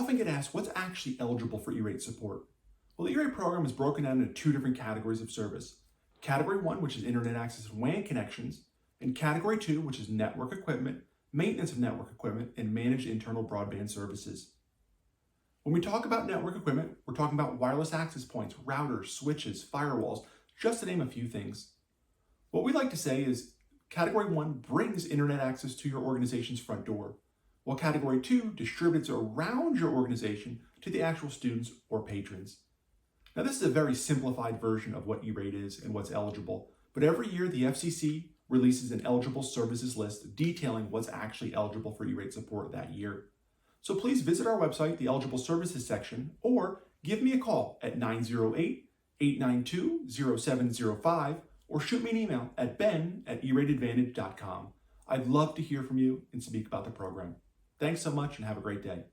often get asked what's actually eligible for E-rate support. Well, the E-rate program is broken down into two different categories of service. Category 1, which is internet access and WAN connections, and Category 2, which is network equipment, maintenance of network equipment, and managed internal broadband services. When we talk about network equipment, we're talking about wireless access points, routers, switches, firewalls, just to name a few things. What we like to say is Category 1 brings internet access to your organization's front door, while Category 2 distributes around your organization to the actual students or patrons. Now, this is a very simplified version of what E-rate is and what's eligible, but every year the FCC releases an eligible services list detailing what's actually eligible for E-rate support that year. So please visit our website, the eligible services section, or give me a call at 908-892-0705, or shoot me an email at ben@eratedvantage.com. I'd love to hear from you and speak about the program. Thanks so much and have a great day.